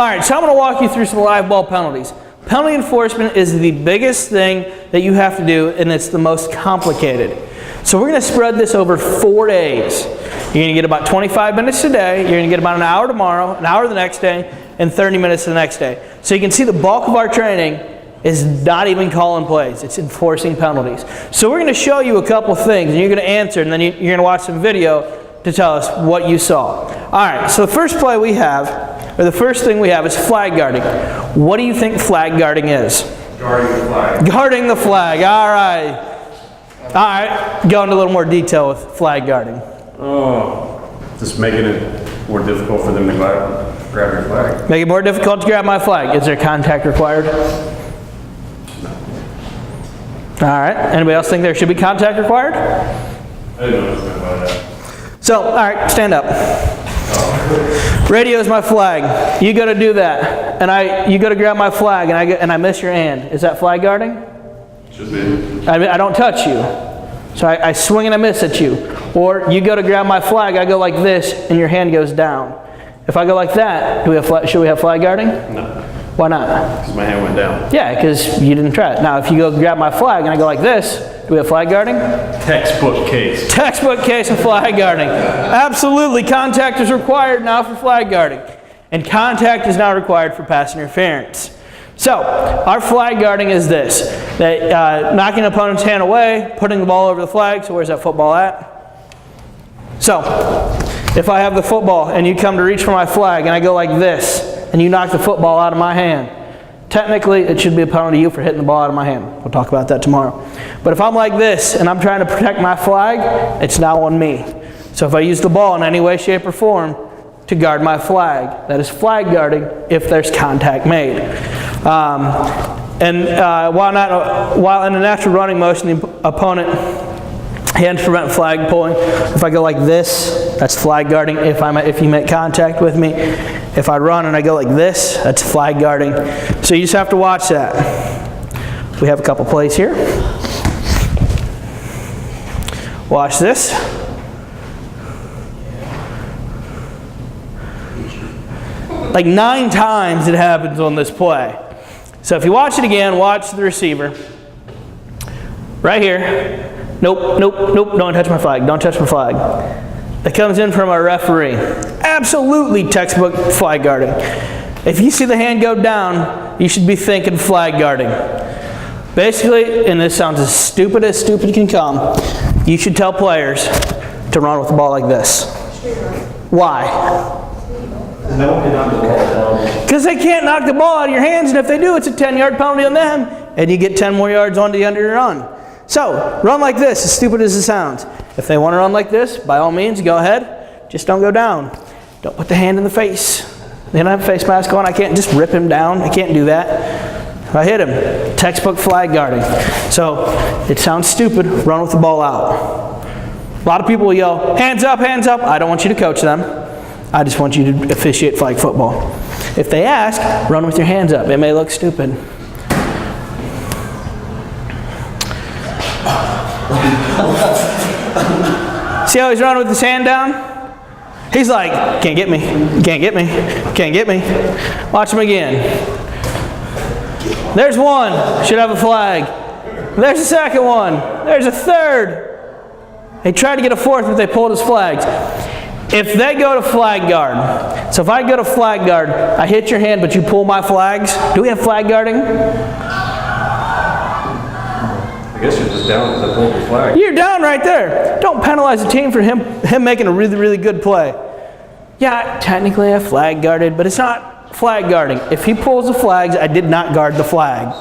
right, so I'm going to walk you through some live ball penalties. Penalty enforcement is the biggest thing that you have to do, and it's the most complicated. So we're going to spread this over 4 days. You're going to get about 25 minutes today, you're going to get about an hour tomorrow, an hour the next day, and 30 minutes the next day. So you can see the bulk of our training is not even calling plays, it's enforcing penalties. So we're going to show you a couple things, and you're going to answer, and then you're going to watch some video to tell us what you saw. All right, so the first play we have, or the first thing we have is flag guarding. What do you think flag guarding is? Guarding the flag. Guarding the flag, all right. All right, go into a little more detail with flag guarding. Oh, just making it more difficult for them to grab your flag. Make it more difficult to grab my flag. Is there contact required? No. All right, anybody else think there should be contact required? I didn't know about that. So, all right, stand up. Radio is my flag. You got to do that, and you got to grab my flag, and I miss your hand. Is that flag guarding? Should be. I don't touch you, so I swing and I miss at you. Or you go to grab my flag, I go like this, and your hand goes down. If I go like that, should we have flag guarding? No. Why not? Because my hand went down. Yeah, because you didn't try it. Now, if you go grab my flag and I go like this, do we have flag guarding? Textbook case. Textbook case of flag guarding. Absolutely, contact is required now for flag guarding. And contact is now required for pass interference. So, our flag guarding is this. Knocking an opponent's hand away, putting the ball over the flag. So where's that football at? So, if I have the football and you come to reach for my flag and I go like this, and you knock the football out of my hand, technically it should be a penalty to you for hitting the ball out of my hand. We'll talk about that tomorrow. But if I'm like this and I'm trying to protect my flag, it's now on me. So if I use the ball in any way, shape, or form to guard my flag, that is flag guarding if there's contact made. While in a natural running motion, the opponent hands prevent flag pulling. If I go like this, that's flag guarding if you make contact with me. If I run and I go like this, that's flag guarding. So you just have to watch that. We have a couple plays here. Watch this. Like 9 times it happens on this play. So if you watch it again, watch the receiver. Right here. Nope, nope, nope, don't touch my flag, don't touch my flag. That comes in from our referee. Absolutely textbook flag guarding. If you see the hand go down, you should be thinking flag guarding. Basically, and this sounds as stupid can come, you should tell players to run with the ball like this. Why? No one can knock the ball down. Because they can't knock the ball out of your hands, and if they do, it's a 10-yard penalty on them, and you get 10 more yards on the end of your run. So, run like this, as stupid as it sounds. If they want to run like this, by all means, go ahead. Just don't go down. Don't put the hand in the face. They don't have a face mask on. I can't just rip him down. I can't do that. If I hit him, textbook flag guarding. So, it sounds stupid. Run with the ball out. A lot of people will yell, hands up, hands up. I don't want you to coach them. I just want you to officiate flag football. If they ask, run with your hands up. It may look stupid. See how he's running with his hand down? He's like, can't get me, can't get me, can't get me. Watch him again. There's one, should have a flag. There's a second one. There's a third. They tried to get a fourth, but they pulled his flags. If they go to flag guard, so if I go to flag guard, I hit your hand, but you pull my flags, do we have flag guarding? I guess you're just down because I pulled your flag. You're down right there. Don't penalize the team for him making a really, really good play. Yeah, technically I flag guarded, but it's not flag guarding. If he pulls the flags, I did not guard the flag.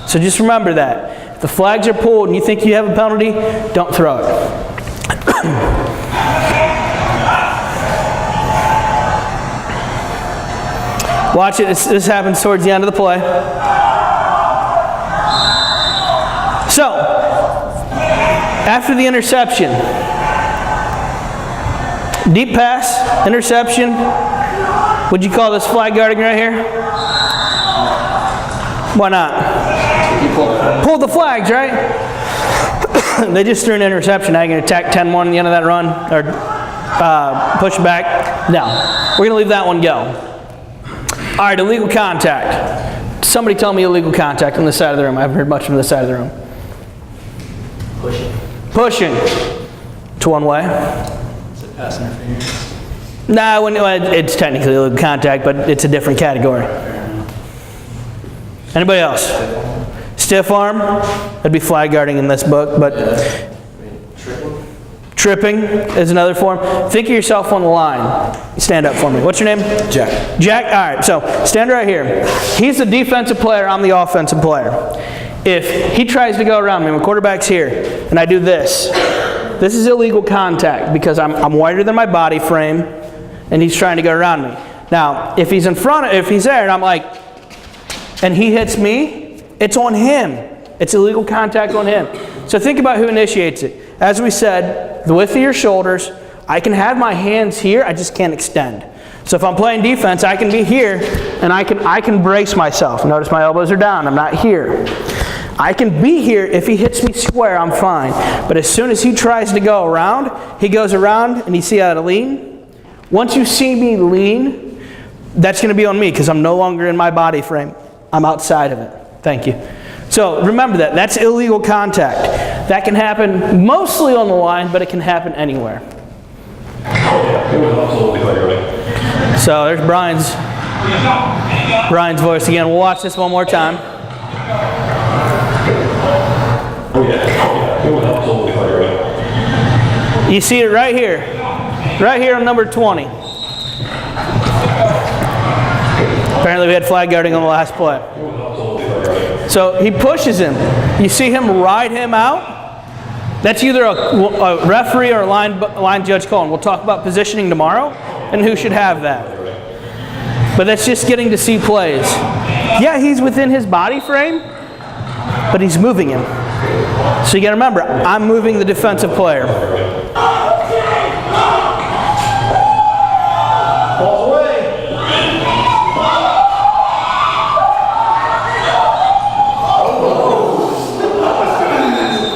So just remember that. If the flags are pulled and you think you have a penalty, don't throw it. Watch it. This happens towards the end of the play. So, after the interception, deep pass, interception, would you call this flag guarding right here? Why not? Pulled the flags, right? They just threw an interception. Now you're going to attack 10-1 at the end of that run, or push back. No, we're going to leave that one go. All right, illegal contact. Somebody tell me illegal contact on this side of the room. I haven't heard much from this side of the room. Pushing. Pushing. It's one way. Is it pass interference? Nah, it's technically illegal contact, but it's a different category. Anybody else? Stiff arm. That'd be flag guarding in this book, but tripping is another form. Think of yourself on the line. Stand up for me. What's your name? Jack. Jack? All right, so stand right here. He's the defensive player, I'm the offensive player. If he tries to go around me, my quarterback's here, and I do this, this is illegal contact because I'm wider than my body frame, and he's trying to go around me. Now, if he's in front, if he's there, and I'm like, and he hits me, it's on him. It's illegal contact on him. So think about who initiates it. As we said, the width of your shoulders, I can have my hands here, I just can't extend. So if I'm playing defense, I can be here, and I can brace myself. Notice my elbows are down, I'm not here. I can be here. If he hits me square, I'm fine. But as soon as he tries to go around, he goes around, and you see how to lean? Once you see me lean, that's going to be on me because I'm no longer in my body frame. I'm outside of it. Thank you. So remember that. That's illegal contact. That can happen mostly on the line, but it can happen anywhere. So there's Brian's voice again. We'll watch this one more time. You see it right here on number 20. Apparently we had flag guarding on the last play. So he pushes him. You see him ride him out. That's either a referee or a line judge call. And we'll talk about positioning tomorrow and who should have that. But that's just getting to see plays. Yeah, he's within his body frame, but he's moving him. So you got to remember, I'm moving the defensive player.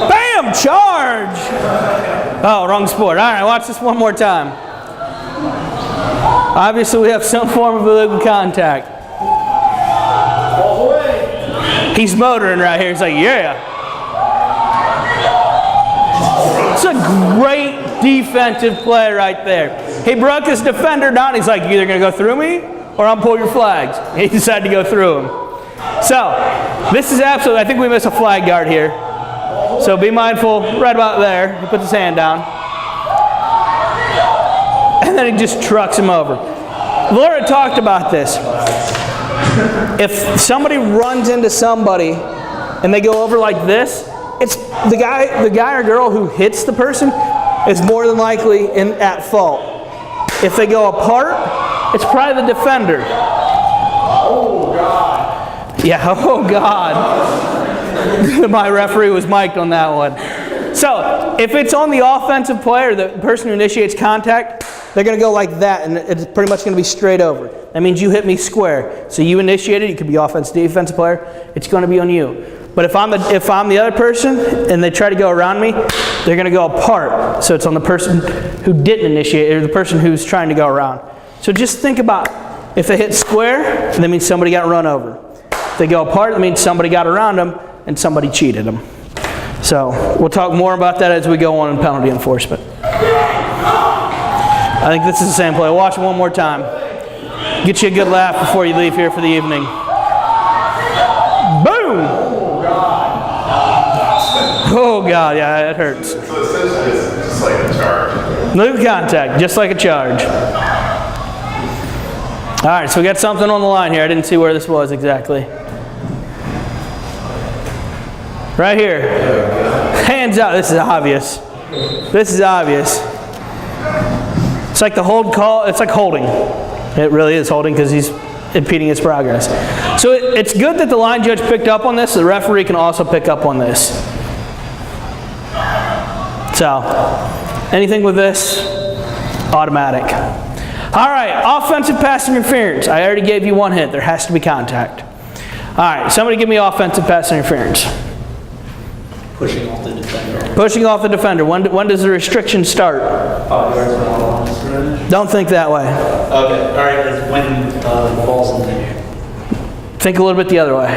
Bam! Charge! Oh, wrong sport. All right, watch this one more time. Obviously, we have some form of illegal contact. He's motoring right here. He's like, yeah. It's a great defensive play right there. He broke his defender down. He's like, you're either going to go through me or I'll pull your flags. He decided to go through him. So, this is absolutely, I think we missed a flag guard here. So be mindful, right about there. He puts his hand down. And then he just trucks him over. Laura talked about this. If somebody runs into somebody and they go over like this, it's the guy or girl who hits the person is more than likely at fault. If they go apart, it's probably the defender. Oh God. Yeah, oh God. My referee was mic'd on that one. So, if it's on the offensive player, the person who initiates contact, they're going to go like that, and it's pretty much going to be straight over. That means you hit me square. So you initiated, you could be offensive, defensive player, it's going to be on you. But if I'm the other person, and they try to go around me, they're going to go apart. So it's on the person who didn't initiate, or the person who's trying to go around. So just think about, if they hit square, that means somebody got run over. If they go apart, that means somebody got around them, and somebody cheated them. So we'll talk more about that as we go on in penalty enforcement. I think this is the same play. Watch it one more time. Get you a good laugh before you leave here for the evening. Boom! Oh God, yeah, it hurts. So essentially it's just like a charge. Illegal contact, just like a charge. All right, so we got something on the line here. I didn't see where this was exactly. Right here. Hands out. This is obvious. This is obvious. It's like the hold call. It's like holding. It really is holding because he's impeding his progress. So it's good that the line judge picked up on this. The referee can also pick up on this. So, anything with this? Automatic. All right, offensive pass interference. I already gave you one hint. There has to be contact. All right, somebody give me offensive pass interference. Pushing off the defender. Pushing off the defender. When does the restriction start? 5 yards from the line of scrimmage. Don't think that way. Okay, all right, it's when the ball's in the air. Think a little bit the other way.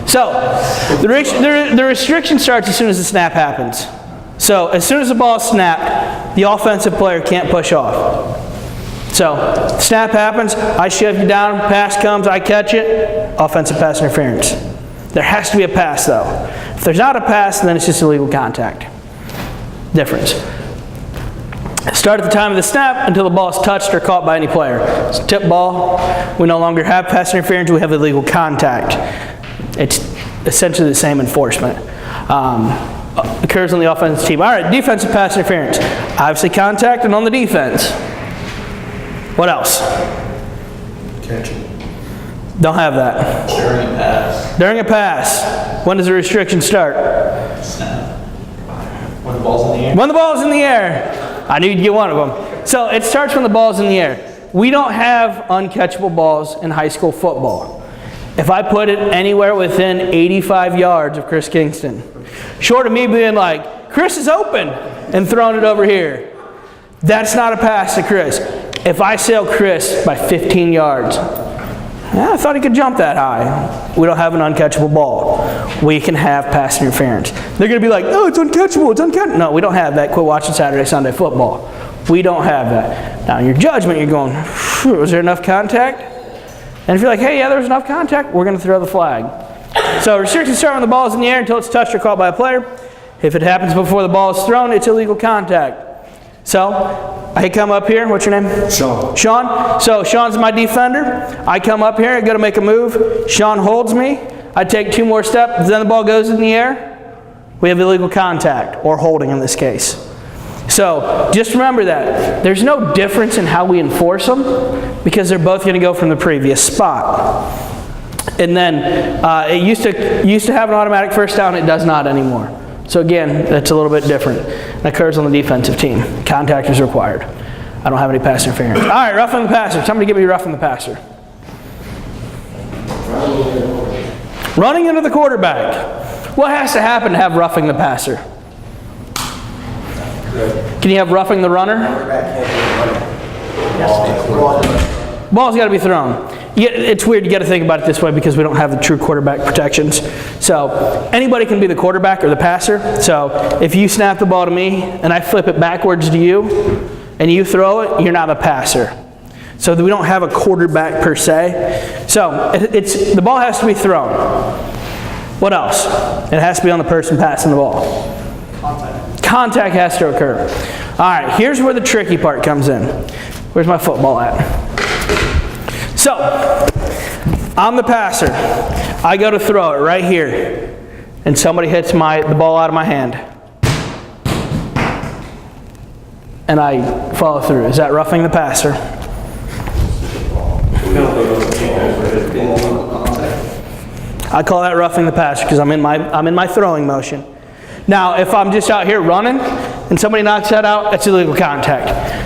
So, the restriction starts as soon as the snap happens. So, as soon as the ball is snapped, the offensive player can't push off. So, snap happens, I shove you down, pass comes, I catch it, offensive pass interference. There has to be a pass though. If there's not a pass, then it's just illegal contact. Difference. Start at the time of the snap until the ball is touched or caught by any player. It's a tip ball. We no longer have pass interference, we have illegal contact. It's essentially the same enforcement. Occurs on the offensive team. All right, defensive pass interference. Obviously contact and on the defense. What else? Catching. Don't have that. During a pass. During a pass, when does the restriction start? Snap. When the ball's in the air. When the ball's in the air. I knew you'd get one of them. So it starts when the ball's in the air. We don't have uncatchable balls in high school football. If I put it anywhere within 85 yards of Chris Kingston, short of me being like, Chris is open, and throwing it over here, that's not a pass to Chris. If I sail Chris by 15 yards, I thought he could jump that high. We don't have an uncatchable ball. We can have pass interference. They're going to be like, oh, it's uncatchable, it's uncatchable. No, we don't have that. Quit watching Saturday, Sunday football. We don't have that. Now, in your judgment, you're going, was there enough contact? And if you're like, hey, yeah, there was enough contact, we're going to throw the flag. So restrictions start when the ball is in the air until it's touched or caught by a player. If it happens before the ball is thrown, it's illegal contact. So, I come up here. What's your name? Sean. Sean. So, Sean's my defender. I come up here. I go to make a move. Sean holds me. I take 2 more steps. Then the ball goes in the air. We have illegal contact, or holding in this case. So, just remember that. There's no difference in how we enforce them because they're both going to go from the previous spot. And then, it used to have an automatic first down. It does not anymore. So again, that's a little bit different. It occurs on the defensive team. Contact is required. I don't have any pass interference. All right, roughing the passer. Somebody give me roughing the passer. Running into the quarterback. What has to happen to have roughing the passer? Can you have roughing the runner? Ball's got to be thrown. It's weird, you got to think about it this way because we don't have the true quarterback protections. So anybody can be the quarterback or the passer. So if you snap the ball to me and I flip it backwards to you and you throw it, you're not a passer. So we don't have a quarterback per se. So the ball has to be thrown. What else? It has to be on the person passing the ball. Contact has to occur. All right, here's where the tricky part comes in. Where's my football at? So, I'm the passer. I go to throw it right here, and somebody hits the ball out of my hand. And I follow through. Is that roughing the passer? I call that roughing the passer because I'm in my throwing motion. Now, if I'm just out here running and somebody knocks that out, that's illegal contact.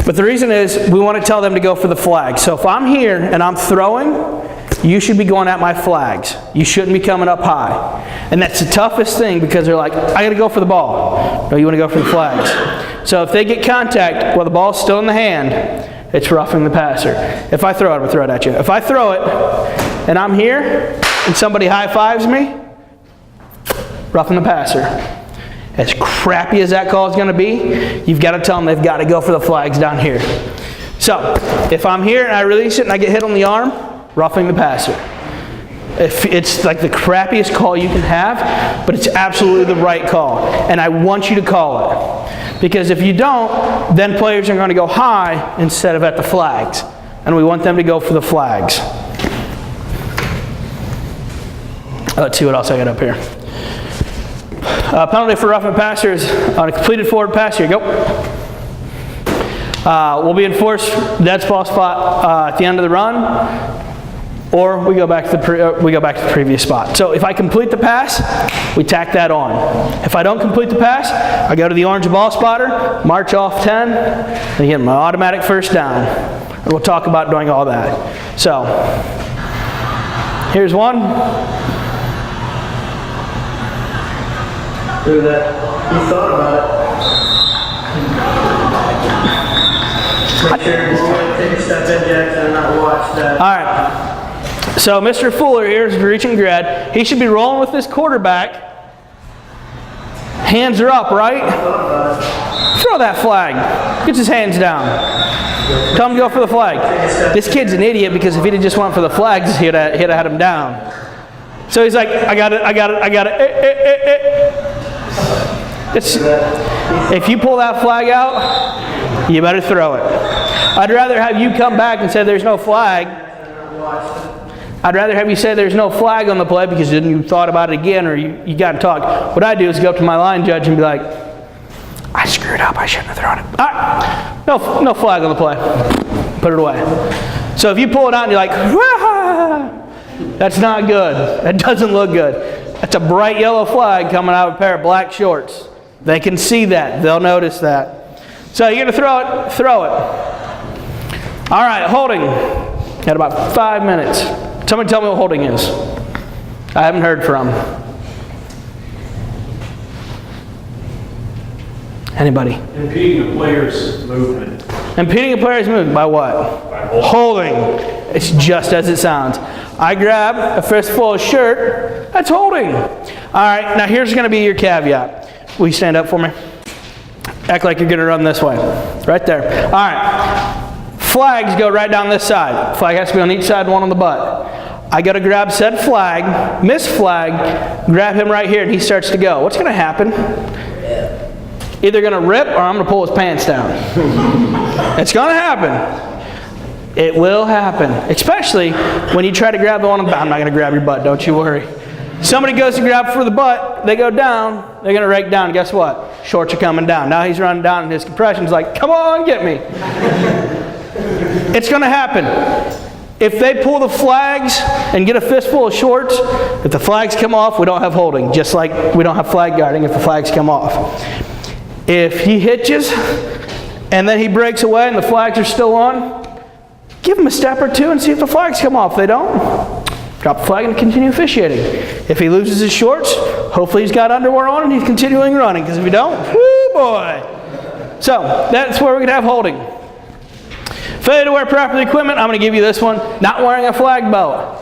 But the reason is we want to tell them to go for the flag. So if I'm here and I'm throwing, you should be going at my flags. You shouldn't be coming up high. And that's the toughest thing because they're like, I got to go for the ball. No, you want to go for the flags. So if they get contact while the ball's still in the hand, it's roughing the passer. If I throw it, I'm going to throw it at you. If I throw it and I'm here and somebody high-fives me, roughing the passer. As crappy as that call is going to be, you've got to tell them they've got to go for the flags down here. So, if I'm here and I release it and I get hit on the arm, roughing the passer. If it's like the crappiest call you can have, but it's absolutely the right call. And I want you to call it. Because if you don't, then players are going to go high instead of at the flags. And we want them to go for the flags. Let's see what else I got up here. Penalty for roughing the passer is on a completed forward pass. Here you go. Will be enforced dead ball spot at the end of the run, or we go back to the previous spot. So if I complete the pass, we tack that on. If I don't complete the pass, I go to the orange ball spotter, march off 10, and get my automatic first down. And we'll talk about doing all that. So here's one. Do that. You thought about it. Make sure you take a step in, Jackson, and not watch that. All right. So Mr. Fuller here is reaching grad. He should be rolling with this quarterback. Hands are up, right? Throw that flag. Get his hands down. Tell him to go for the flag. This kid's an idiot because if he'd have just went for the flags, he'd have had him down. So he's like, I got it. If you pull that flag out, you better throw it. I'd rather have you come back and say there's no flag. I'd rather have you say there's no flag on the play because then you thought about it again or you got to talk. What I do is go up to my line judge and be like, I screwed up. I shouldn't have thrown it. All right. No flag on the play. Put it away. So if you pull it out and you're like, wah, that's not good. That doesn't look good. That's a bright yellow flag coming out of a pair of black shorts. They can see that. They'll notice that. So you're going to throw it. Throw it. All right, holding. Got about 5 minutes. Somebody tell me what holding is. I haven't heard from. Anybody? Impeding a player's movement. Impeding a player's movement by what? By holding. It's just as it sounds. I grab a fistful of shirt. That's holding. All right, now here's going to be your caveat. Will you stand up for me? Act like you're going to run this way. Right there. All right. Flags go right down this side. Flag has to be on each side, one on the butt. I got to grab said flag, miss flag, grab him right here, and he starts to go. What's going to happen? Either going to rip or I'm going to pull his pants down. It's going to happen. It will happen. Especially when you try to grab the one on the butt. I'm not going to grab your butt, don't you worry. Somebody goes to grab for the butt, they go down, they're going to rake down. Guess what? Shorts are coming down. Now he's running down and his compression's like, come on, get me. It's going to happen. If they pull the flags and get a fistful of shorts, if the flags come off, we don't have holding. Just like we don't have flag guarding if the flags come off. If he hitches and then he breaks away and the flags are still on, give him a step or two and see if the flags come off. If they don't, drop the flag and continue officiating. If he loses his shorts, hopefully he's got underwear on and he's continuing running. Because if he don't, whoo boy. So that's where we're going to have holding. Failure to wear proper equipment, I'm going to give you this one. Not wearing a flag belt.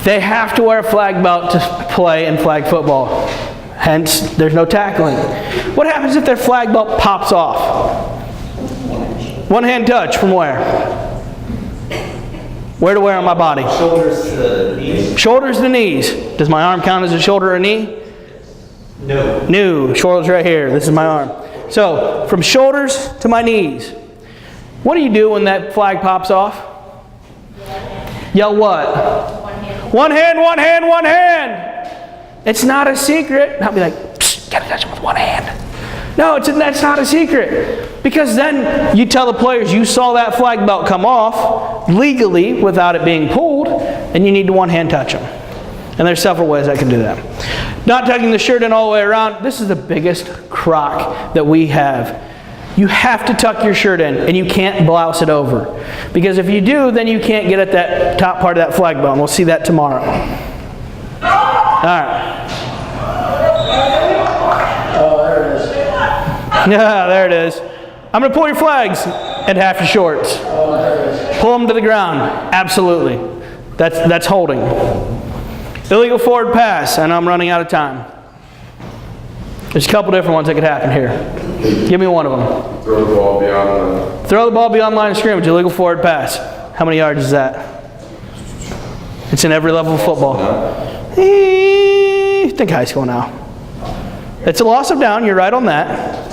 They have to wear a flag belt to play in flag football. Hence, there's no tackling. What happens if their flag belt pops off? One hand touch from where? Where to wear on my body? Shoulders to the knees? Shoulders to knees. Does my arm count as a shoulder or a knee? No. No. Shoulders right here. This is my arm. So, from shoulders to my knees. What do you do when that flag pops off? Yell what? One hand, one hand, one hand. It's not a secret. I'll be like, psst, gotta touch him with one hand. No, that's not a secret. Because then you tell the players you saw that flag belt come off legally without it being pulled, and you need to one hand touch them. And there's several ways I can do that. Not tucking the shirt in all the way around. This is the biggest crock that we have. You have to tuck your shirt in, and you can't blouse it over. Because if you do, then you can't get at that top part of that flag belt, and we'll see that tomorrow. All right. Oh, there it is. Yeah, there it is. I'm going to pull your flags and half your shorts. Oh, there it is. Pull them to the ground. Absolutely. That's holding. Illegal forward pass. I know I'm running out of time. There's a couple different ones that could happen here. Give me one of them. Throw the ball beyond Throw the ball beyond line of scrimmage. Illegal forward pass. How many yards is that? It's in every level of football. Think high school now. It's a loss of down. You're right on that.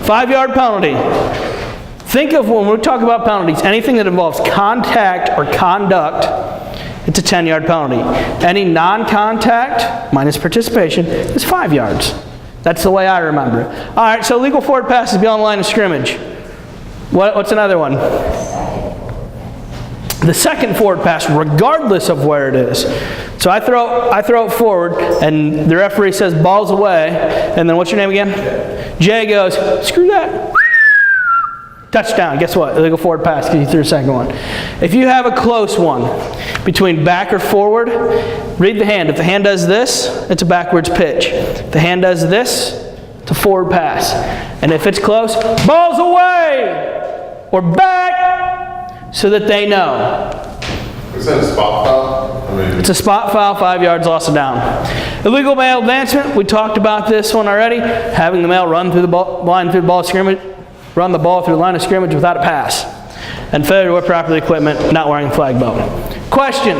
5-yard penalty. Think of when we talk about penalties, anything that involves contact or conduct, it's a 10-yard penalty. Any non-contact, minus participation, is 5 yards. That's the way I remember it. All right, so illegal forward pass is beyond the line of scrimmage. What's another one? The second forward pass, regardless of where it is. So I throw it forward, and the referee says ball's away, and then what's your name again? Jay goes, screw that. touchdown. Guess what? Illegal forward pass because you threw a second one. If you have a close one between back or forward, read the hand. If the hand does this, it's a backwards pitch. If the hand does this, it's a forward pass. And if it's close, ball's away or back so that they know. Is that a spot foul? I mean, It's a spot foul, 5 yards, loss of down. Illegal male advancement, we talked about this one already. Having the male run through the line through the ball scrimmage, run the ball through the line of scrimmage without a pass. And failure to wear proper equipment, not wearing a flag belt. Questions?